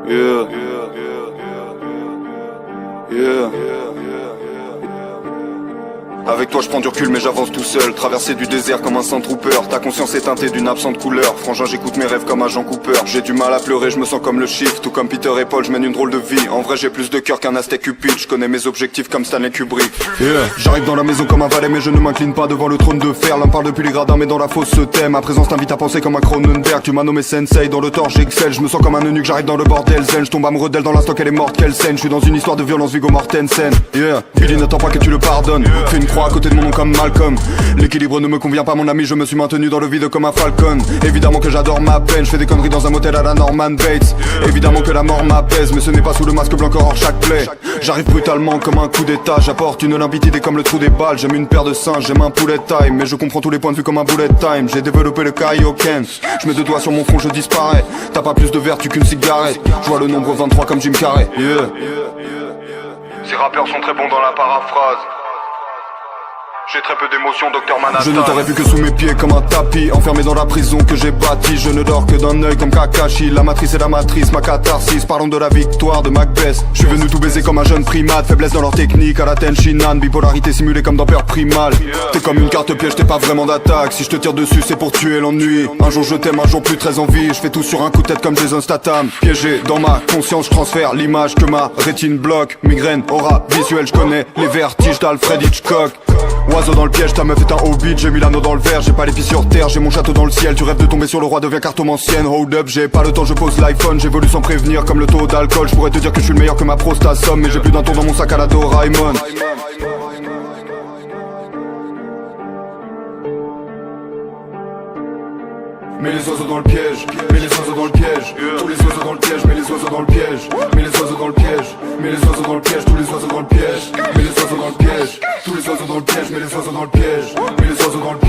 Yeah. Yeah. Avec toi je prends du recul mais j'avance tout seul. Traverser du désert comme un Sandtrooper. Ta conscience est teintée d'une absente couleur. Frangin j'écoute mes rêves comme agent Cooper. J'ai du mal à pleurer, je me sens comme le Shift. Tout comme Peter et Paul, je mène une drôle de vie. En vrai j'ai plus de cœur qu'un Aztec Cupid. Je connais mes objectifs comme Stanley Kubrick. Yeah. J'arrive dans la maison comme un valet mais je ne m'incline pas devant le trône de fer. L'un parle depuis les gradins mais dans la fosse se tait. Ma présence t'invite à penser comme un Cronenberg. Tu m'as nommé Sensei, dans le tort j'excelle. Je me sens comme un eunuque, j'arrive dans le bordel zen. Je tombe à me redelle dans l'instant qu'elle est morte, quelle scène. Je suis dans une histoire de violence Viggo Mortensen. Yeah. Billy n'attend pas que tu le pardonnes. Fais une croix à côté de mon nom comme Malcolm. L'équilibre ne me convient pas mon ami, je me suis maintenu dans le vide comme un falcon. Évidemment que j'adore ma peine, je fais des conneries dans un motel à la Norman Bates. Évidemment que la mort m'apaise, mais ce n'est pas sous le masque blanc hors chaque plaie. J'arrive brutalement comme un coup d'état, j'apporte une limpidité comme le trou des balles. J'aime une paire de seins, j'aime un poulet time, mais je comprends tous les points de vue comme un bullet time. J'ai développé le Kaioken, je mets deux doigts sur mon front, je disparais. T'as pas plus de vertu qu'une cigarette, je vois le nombre 23 comme Jim Carrey. Yeah. Ces rappeurs sont très bons dans la paraphrase. J'ai très peu d'émotions, Docteur Manhattan. Je ne t'aurais vu que sous mes pieds comme un tapis. Enfermé dans la prison que j'ai bâtie. Je ne dors que d'un œil comme Kakashi. La matrice est la matrice, ma catharsis. Parlons de la victoire de Macbeth. Je suis venu tout baiser comme un jeune primate. Faiblesse dans leur technique, à la Tenshinhan. Bipolarité simulée comme dans Peur Primal. T'es comme une carte piège, t'es pas vraiment d'attaque. Si je te tire dessus c'est pour tuer l'ennui. Un jour je t'aime, un jour plus très envie. Je fais tout sur un coup de tête comme Jason Statham. Piégé dans ma conscience, je transfère l'image que ma rétine bloque. Migraine, aura visuelle, je connais les vertiges d'Alfred Hitchcock. Oiseau dans le piège, ta meuf est un hobbit. J'ai mis l'anneau dans le verre, j'ai pas les pieds sur terre. J'ai mon château dans le ciel, tu rêves de tomber sur le roi, deviens cartomancienne. Hold up, j'ai pas le temps, je pose l'iPhone. J'évolue sans prévenir comme le taux d'alcool. Je pourrais te dire que je suis le meilleur que ma prostate somme. Mais j'ai plus d'un tour dans mon sac à la Doraemon. Mets les oiseaux dans le piège, mets les oiseaux dans le piège. Tous les oiseaux dans le piège, mets les oiseaux dans le piège. Mets les oiseaux dans le piège, mets les oiseaux dans le piège. Tous les oiseaux dans le piège, mets les oiseaux dans le piège. Tous les oiseaux dans le piège, mets les oiseaux dans le piège. Mets les oiseaux dans le piège.